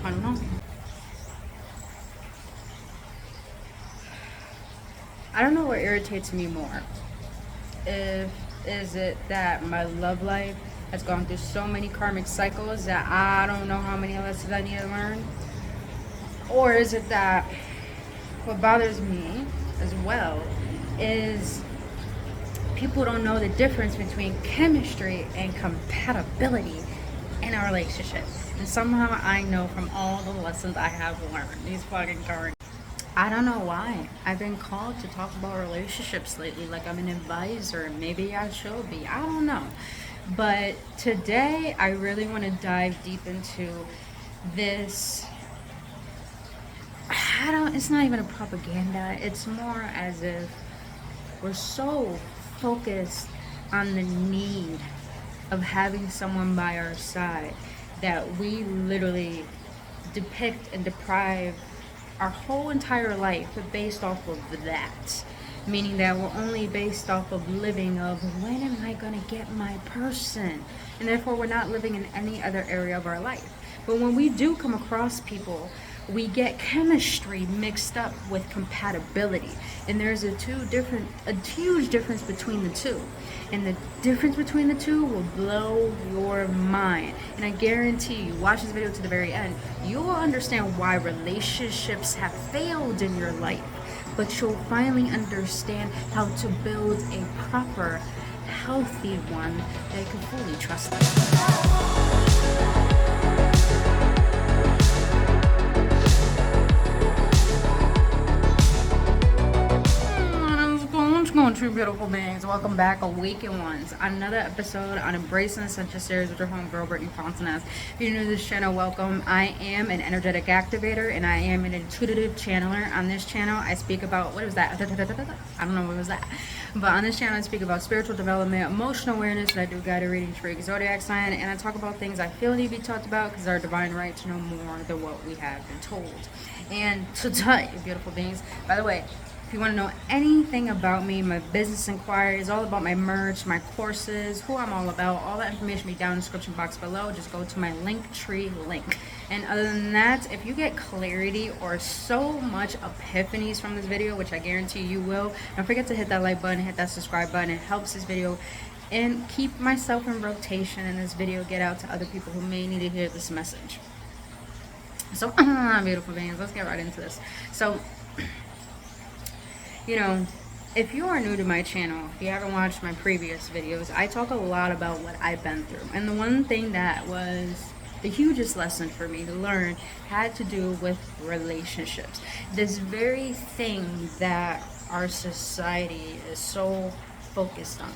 I don't know. I don't know what irritates me more. Is it that my love life has gone through so many karmic cycles that I don't know how many lessons I need to learn? Or is it that what bothers me as well is people don't know the difference between chemistry and compatibility in a relationship. And somehow I know from all the lessons I have learned, these fucking cards. I don't know why. I've been called to talk about relationships lately, like I'm an advisor. Maybe I should be. I don't know. But today, I really want to dive deep into this. It's not even a propaganda. It's more as if we're so focused on the need of having someone by our side that we literally depict and deprive our whole entire life based off of that. Meaning that we're only based off of living of when am I going to get my person? And therefore we're not living in any other area of our life. But when we do come across people, we get chemistry mixed up with compatibility. And there's a huge difference between the two. And the difference between the two will blow your mind. And I guarantee you, watch this video to the very end, you will understand why relationships have failed in your life. But you'll finally understand how to build a proper, healthy one that you can fully trust. Two beautiful beings, welcome back, Awaken Ones. Another episode on Embracing Essential Series with your homegirl Brittany Fontanez. If you're new to this channel, welcome. I am an energetic activator and I am an intuitive channeler. On this channel, I speak about what was that? I don't know what was that. But on this channel, I speak about spiritual development, emotional awareness, and I do guided readings for each zodiac sign. And I talk about things I feel need to be talked about because it's our divine right to know more than what we have been told. And today, beautiful beings, by the way, if you want to know anything about me, my business inquiries, all about my merch, my courses, who I'm all about, all that information will be down in the description box below. Just go to my Linktree link. And other than that, if you get clarity or so much epiphanies from this video, which I guarantee you will, don't forget to hit that like button, hit that subscribe button. It helps this video and keep myself in rotation and this video get out to other people who may need to hear this message. So, beautiful beings, let's get right into this. So, you know, if you are new to my channel, if you haven't watched my previous videos, I talk a lot about what I've been through. And the one thing that was the hugest lesson for me to learn had to do with relationships. This very thing that our society is so focused on.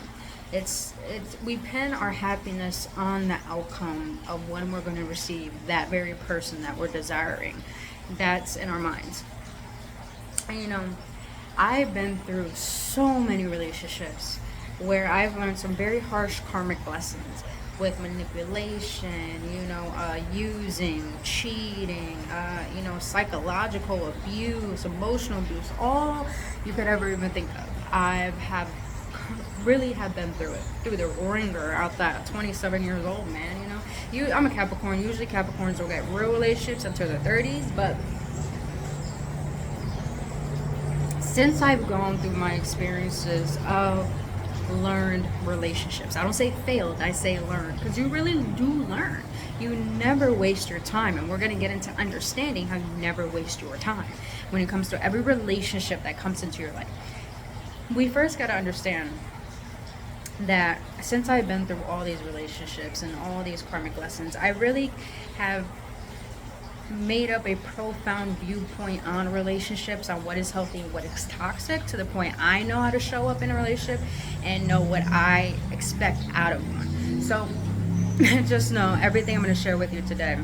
We pin our happiness on the outcome of when we're going to receive that very person that we're desiring. That's in our minds. And you know, I've been through so many relationships where I've learned some very harsh karmic lessons with manipulation, using, cheating, psychological abuse, emotional abuse, all you could ever even think of. I really have been through it, through the ringer out that 27 years old, man, I'm a Capricorn. Usually Capricorns don't get real relationships until their 30s, but since I've gone through my experiences of learned relationships, I don't say failed, I say learned, because you really do learn. You never waste your time, and we're going to get into understanding how you never waste your time when it comes to every relationship that comes into your life. We first got to understand that since I've been through all these relationships and all these karmic lessons, I really have made up a profound viewpoint on relationships, on what is healthy and what is toxic, to the point I know how to show up in a relationship and know what I expect out of one. So just know everything I'm going to share with you today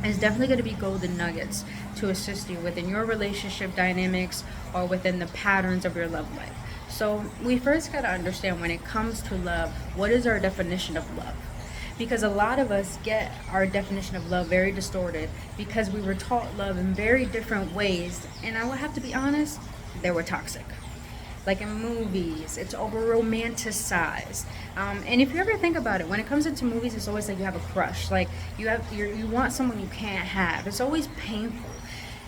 is definitely going to be golden nuggets to assist you within your relationship dynamics or within the patterns of your love life. So we first got to understand, when it comes to love, what is our definition of love? Because a lot of us get our definition of love very distorted because we were taught love in very different ways. And I will have to be honest, they were toxic. like in movies, it's over romanticized. And if you ever think about it, when it comes into movies, it's always like you have a crush, like you want someone you can't have. It's always painful.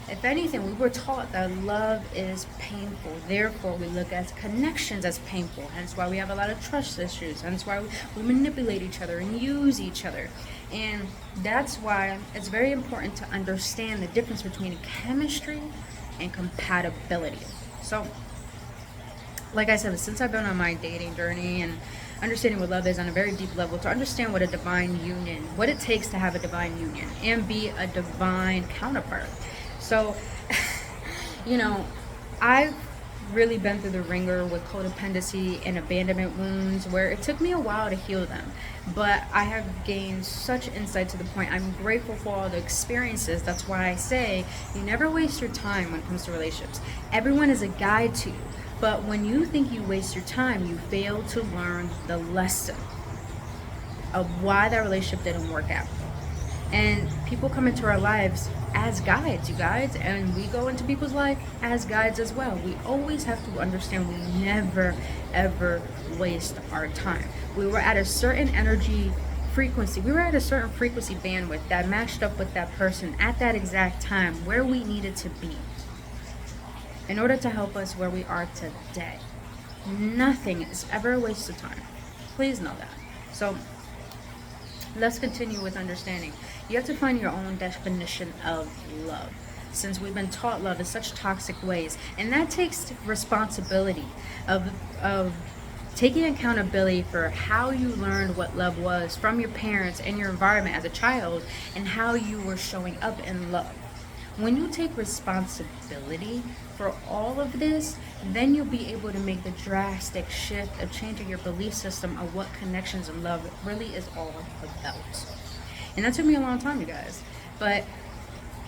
If anything, we were taught that love is painful. Therefore, we look at connections as painful. Hence why we have a lot of trust issues. Hence why we manipulate each other and use each other. And that's why it's very important to understand the difference between chemistry and compatibility. So, like I said, since I've been on my dating journey and understanding what love is on a very deep level, to understand what a divine union, what it takes to have a divine union and be a divine counterpart. So, I've really been through the ringer with codependency and abandonment wounds where it took me a while to heal them. But I have gained such insight to the point I'm grateful for all the experiences. That's why I say you never waste your time when it comes to relationships. Everyone is a guide to you. But when you think you waste your time, you fail to learn the lesson of why that relationship didn't work out. And people come into our lives as guides, you guys, and we go into people's life as guides as well. We always have to understand we never, ever waste our time. We were at a certain energy frequency. We were at a certain frequency bandwidth that matched up with that person at that exact time where we needed to be in order to help us where we are today. Nothing is ever a waste of time. Please know that. So let's continue with understanding. You have to find your own definition of love, since we've been taught love in such toxic ways. And that takes responsibility of taking accountability for how you learned what love was from your parents and your environment as a child, and how you were showing up in love. When you take responsibility for all of this, then you'll be able to make the drastic shift of changing your belief system of what connections and love really is all about. And that took me a long time, you guys. But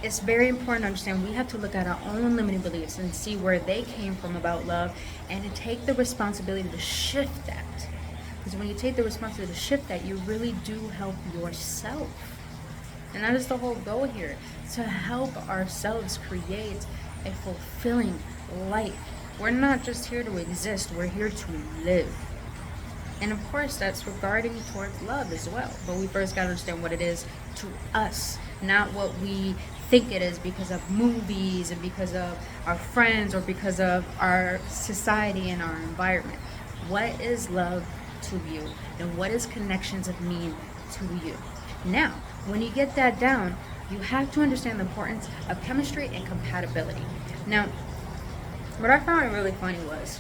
it's very important to understand we have to look at our own limiting beliefs and see where they came from about love, and to take the responsibility to shift that. Because when you take the responsibility to shift that, you really do help yourself. And that is the whole goal here, to help ourselves create a fulfilling life. We're not just here to exist, we're here to live. And of course, that's regarding towards love as well. But we first got to understand what it is to us, not what we think it is because of movies and because of our friends or because of our society and our environment. What is love to you? And what does connections mean to you? Now, when you get that down, you have to understand the importance of chemistry and compatibility. Now, what I found really funny was,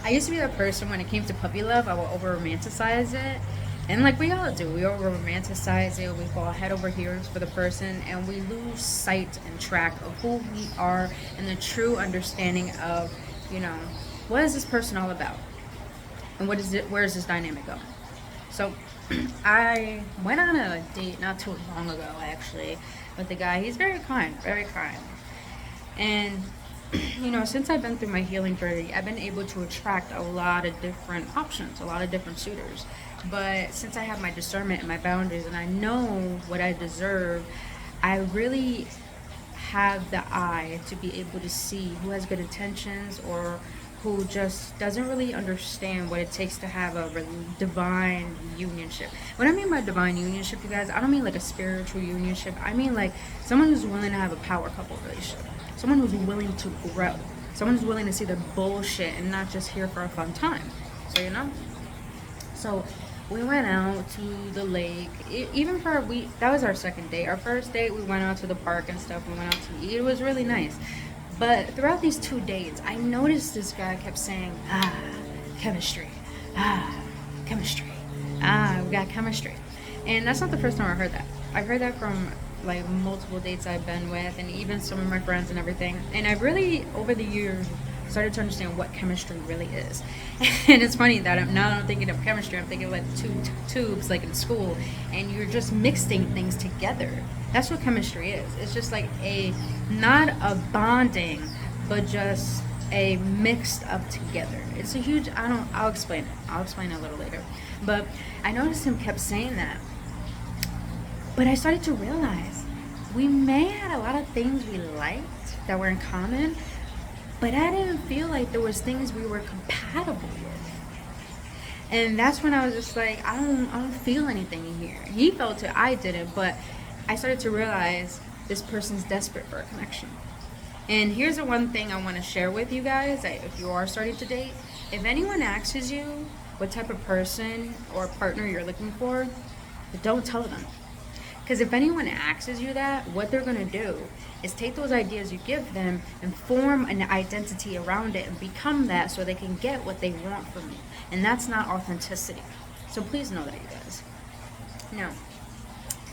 I used to be that person when it came to puppy love, I would over romanticize it. And like we all do, we over romanticize it, we fall head over heels for the person, and we lose sight and track of who we are and the true understanding of, what is this person all about? And where is this dynamic going? So I went on a date not too long ago, actually, with the guy. He's very kind, very kind. And, since I've been through my healing journey, I've been able to attract a lot of different options, a lot of different suitors. But since I have my discernment and my boundaries and I know what I deserve, I really have the eye to be able to see who has good intentions or who just doesn't really understand what it takes to have a divine unionship. What I mean by divine unionship, you guys, I don't mean like a spiritual unionship. I mean like someone who's willing to have a power couple relationship. Someone who's willing to grow. Someone who's willing to see the bullshit and not just here for a fun time. So we went out to the lake. That was our second date. Our first date, we went out to the park and stuff. We went out to eat. It was really nice. But throughout these 2 dates, I noticed this guy kept saying, chemistry, chemistry, we got chemistry. And that's not the first time I heard that. I've heard that from like multiple dates I've been with, and even some of my friends and everything. And I've really, over the years, started to understand what chemistry really is. And it's funny that I'm thinking of chemistry, I'm thinking of like two tubes like in school, and you're just mixing things together. That's what chemistry is. It's just like not a bonding, but just a mixed up together. It's a huge, I'll explain it. I'll explain it a little later. But I noticed him kept saying that. But I started to realize we may have a lot of things we liked that were in common, but I didn't feel like there was things we were compatible with. And that's when I was just like, I don't feel anything in here. He felt it, I didn't, but I started to realize this person's desperate for a connection. And here's the one thing I want to share with you guys, that if you are starting to date, if anyone asks you what type of person or partner you're looking for, don't tell them. Because if anyone asks you that, what they're going to do is take those ideas you give them and form an identity around it and become that so they can get what they want from you. And that's not authenticity. So please know that, you guys. Now,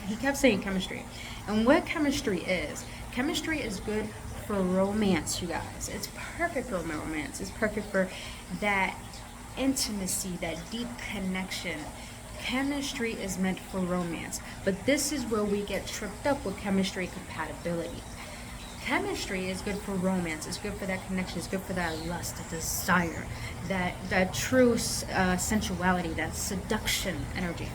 he kept saying chemistry. And what chemistry is good for romance, you guys. It's perfect for romance. It's perfect for that intimacy, that deep connection. Chemistry is meant for romance, but this is where we get tripped up with chemistry compatibility. Chemistry is good for romance. It's good for that connection. It's good for that lust, that desire, that true sensuality, that seduction energy.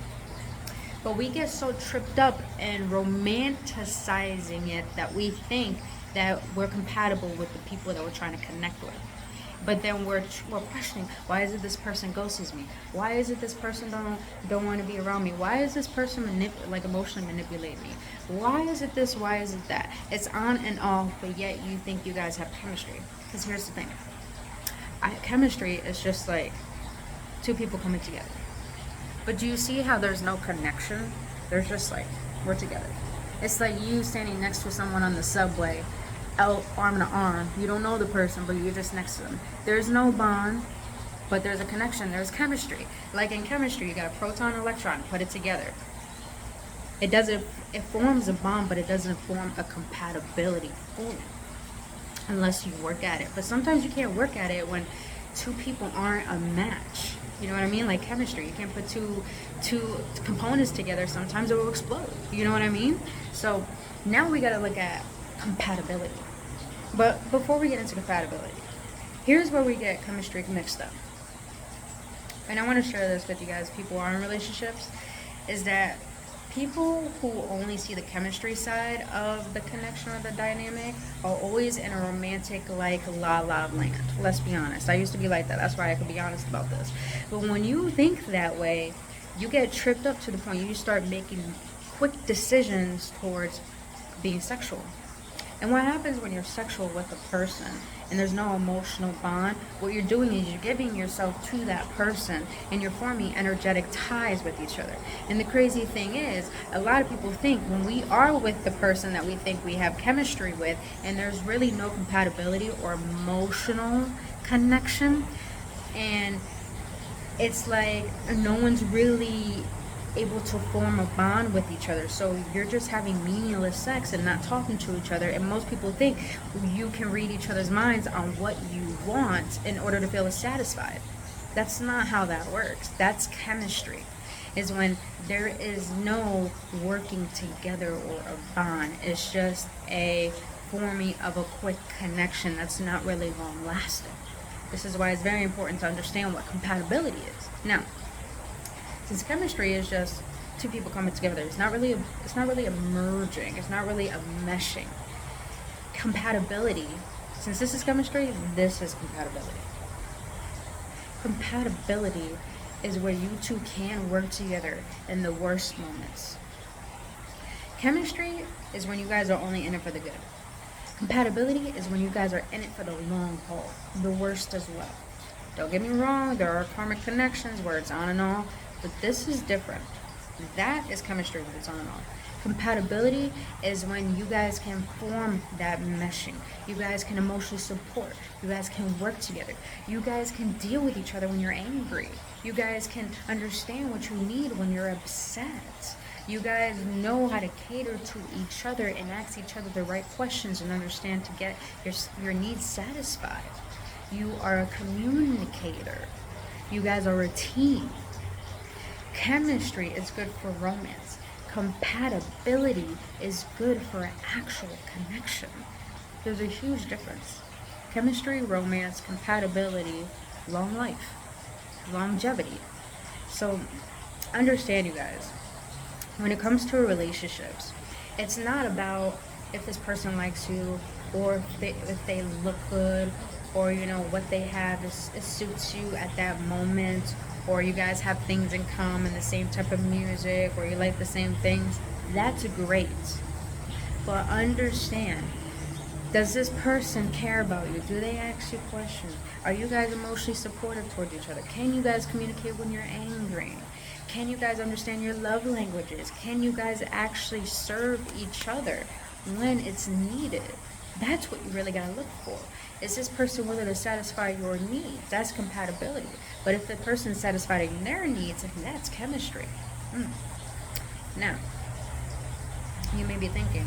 But we get so tripped up in romanticizing it that we think that we're compatible with the people that we're trying to connect with. But then we're questioning, why is it this person ghosts me? Why is it this person don't want to be around me? Why is this person emotionally manipulate me? Why is it this? Why is it that? It's on and off, but yet you think you guys have chemistry. Because here's the thing. Chemistry is just like two people coming together. But do you see how there's no connection? There's just like, we're together. It's like you standing next to someone on the subway, out arm in arm. You don't know the person, but you're just next to them. There's no bond, but there's a connection. There's chemistry. Like in chemistry, you got a proton and electron, put it together. It forms a bond, but it doesn't form a compatibility fully unless you work at it. But sometimes you can't work at it when two people aren't a match. You know what I mean? Like chemistry, you can't put two components together. Sometimes it will explode. You know what I mean? So now we got to look at compatibility. But before we get into compatibility, here's where we get chemistry mixed up. And I want to share this with you guys, people who are in relationships, is that people who only see the chemistry side of the connection or the dynamic are always in a romantic, like, la-la land. Let's be honest. I used to be like that. That's why I could be honest about this. But when you think that way, you get tripped up to the point you start making quick decisions towards being sexual. And what happens when you're sexual with a person and there's no emotional bond, what you're doing is you're giving yourself to that person and you're forming energetic ties with each other. And the crazy thing is, a lot of people think when we are with the person that we think we have chemistry with and there's really no compatibility or emotional connection, and it's like no one's really able to form a bond with each other. So you're just having meaningless sex and not talking to each other. And most people think you can read each other's minds on what you want in order to feel satisfied. That's not how that works. That's chemistry. Is when there is no working together or a bond. It's just a forming of a quick connection that's not really long lasting. This is why it's very important to understand what compatibility is. Now, since chemistry is just two people coming together, it's not really a merging, it's not really a meshing. Compatibility, since this is chemistry, this is compatibility. Compatibility is where you two can work together in the worst moments. Chemistry is when you guys are only in it for the good. Compatibility is when you guys are in it for the long haul, the worst as well. Don't get me wrong, there are karmic connections where it's on and off, but this is different. That is chemistry when it's on and off. Compatibility is when you guys can form that meshing. You guys can emotionally support. You guys can work together. You guys can deal with each other when you're angry. You guys can understand what you need when you're upset. You guys know how to cater to each other and ask each other the right questions and understand to get your needs satisfied. You are a communicator. You guys are a team. Chemistry is good for romance. Compatibility is good for actual connection. There's a huge difference. Chemistry, romance, compatibility, long life, longevity. So understand, you guys, when it comes to relationships, it's not about if this person likes you or if they look good or what they have it suits you at that moment, or you guys have things in common, the same type of music, or you like the same things, that's great. But understand, does this person care about you? Do they ask you questions? Are you guys emotionally supportive towards each other? Can you guys communicate when you're angry? Can you guys understand your love languages? Can you guys actually serve each other when it's needed? That's what you really gotta look for. Is this person willing to satisfy your needs? That's compatibility. But if the person is satisfying their needs, that's chemistry. Now, you may be thinking,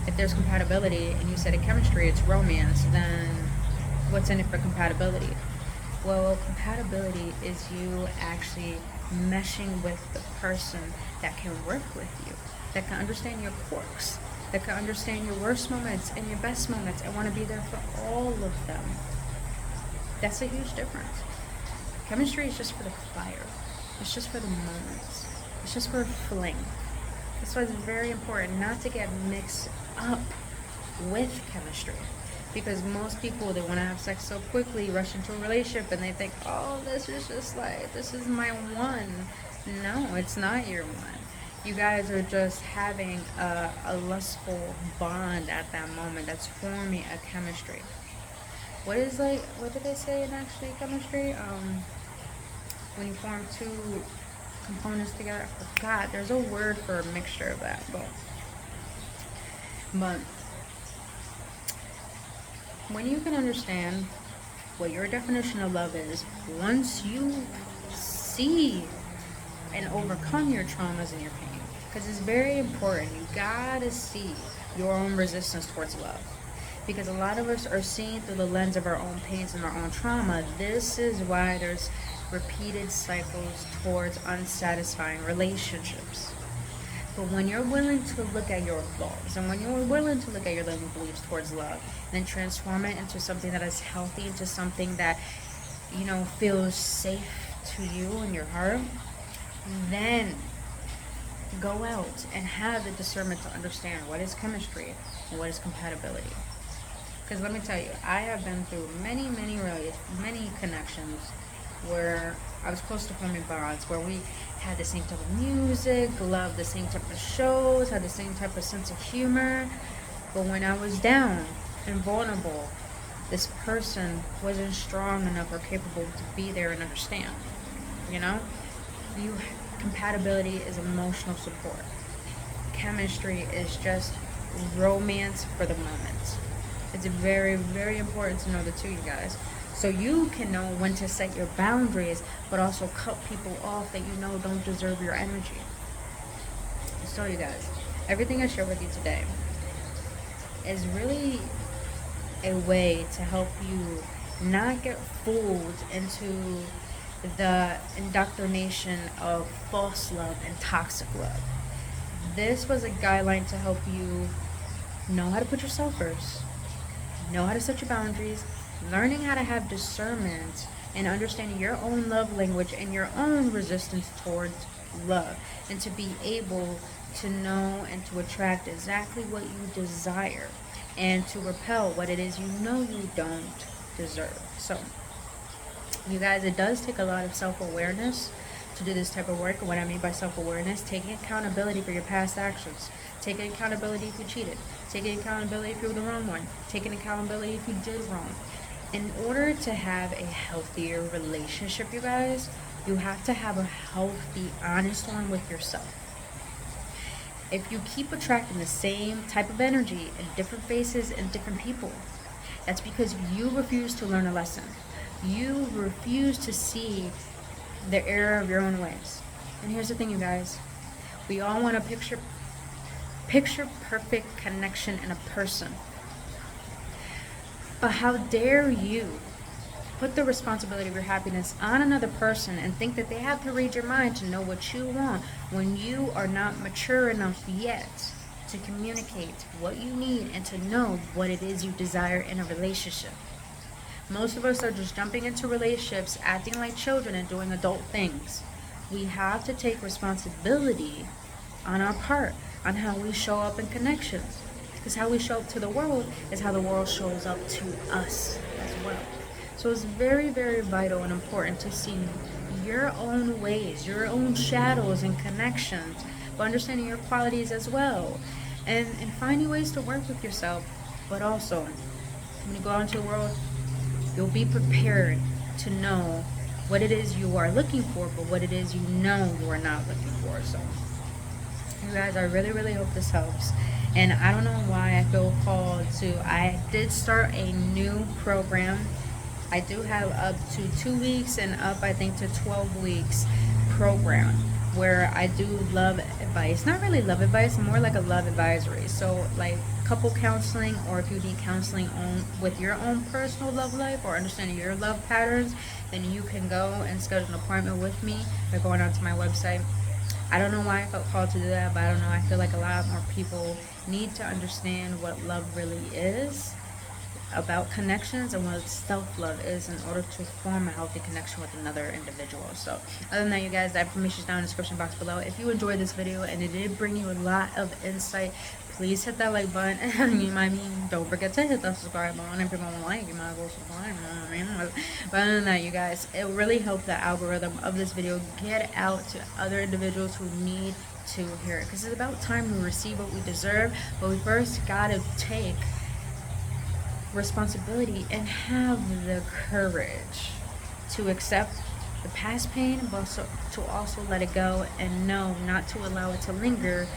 if there's compatibility and you said in chemistry it's romance, then what's in it for compatibility? Well, compatibility is you actually meshing with the person that can work with you, that can understand your quirks, that can understand your worst moments and your best moments and want to be there for all of them. That's a huge difference. Chemistry is just for the fire. It's just for the moments. It's just for a fling. That's why it's very important not to get mixed up with chemistry. Because most people, they want to have sex so quickly, rush into a relationship, and they think, oh, this is my one. No, it's not your one. You guys are just having a lustful bond at that moment that's forming a chemistry. What did they say in actually chemistry? When you form two components together, I forgot. There's a word for a mixture of that, but when you can understand what your definition of love is, once you see and overcome your traumas and your pain, because it's very important, you gotta see your own resistance towards love. Because a lot of us are seeing through the lens of our own pains and our own trauma. This is why there's repeated cycles towards unsatisfying relationships. But when you're willing to look at your flaws, and when you're willing to look at your limiting beliefs towards love, and then transform it into something that is healthy, into something that, feels safe to you and your heart, then go out and have the discernment to understand what is chemistry and what is compatibility. Because let me tell you, I have been through many connections where I was close to forming bonds, where we had the same type of music, loved the same type of shows, had the same type of sense of humor. But when I was down and vulnerable, this person wasn't strong enough or capable to be there and understand. Compatibility is emotional support. Chemistry is just romance for the moment. It's very, very important to know the two, you guys. So you can know when to set your boundaries, but also cut people off that don't deserve your energy. So you guys, everything I share with you today is really a way to help you not get fooled into the indoctrination of false love and toxic love. This was a guideline to help you know how to put yourself first, know how to set your boundaries, learning how to have discernment, and understanding your own love language and your own resistance towards love, and to be able to know and to attract exactly what you desire, and to repel what it is you don't deserve. So, you guys, it does take a lot of self-awareness to do this type of work. And what I mean by self-awareness, taking accountability for your past actions, taking accountability if you cheated, taking accountability if you were the wrong one, taking accountability if you did wrong. In order to have a healthier relationship, you guys, you have to have a healthy, honest one with yourself. If you keep attracting the same type of energy in different faces and different people, that's because you refuse to learn a lesson. You refuse to see the error of your own ways. And here's the thing, you guys. We all want a picture perfect connection in a person. But how dare you put the responsibility of your happiness on another person and think that they have to read your mind to know what you want when you are not mature enough yet to communicate what you need and to know what it is you desire in a relationship. Most of us are just jumping into relationships, acting like children and doing adult things. We have to take responsibility on our part, on how we show up in connections. Because how we show up to the world is how the world shows up to us as well. So it's very, very vital and important to see your own ways, your own shadows and connections, but understanding your qualities as well. And finding ways to work with yourself. But also, when you go out into the world, you'll be prepared to know what it is you are looking for, but what it is you know you are not looking for. So, you guys, I really, really hope this helps. And I don't know why I feel called to. I did start a new program. I do have up to 2 weeks and up, I think, to 12 weeks program where I do love advice. Not really love advice, more like a love advisory. So, like couple counseling, or if you need counseling on with your own personal love life or understanding your love patterns, then you can go and schedule an appointment with me by going onto my website. I don't know why I felt called to do that, but I don't know. I feel like a lot more people need to understand what love really is, about connections, and what self-love is in order to form a healthy connection with another individual. So other than that, you guys, that information is down in the description box below. If you enjoyed this video and it did bring you a lot of insight, please hit that like button. Don't forget to hit the subscribe button. If you don't like, you might as well subscribe, you know what I mean? But other than that, you guys, it will really help the algorithm of this video get out to other individuals who need to hear it, because it's about time we receive what we deserve. But we first gotta take responsibility and have the courage to accept the past pain, but also let it go, and know not to allow it to linger,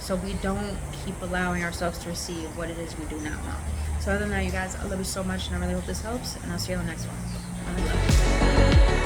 so we don't keep allowing ourselves to receive what it is we do not want. So other than that, you guys, I love you so much, and I really hope this helps, and I'll see you on the next one.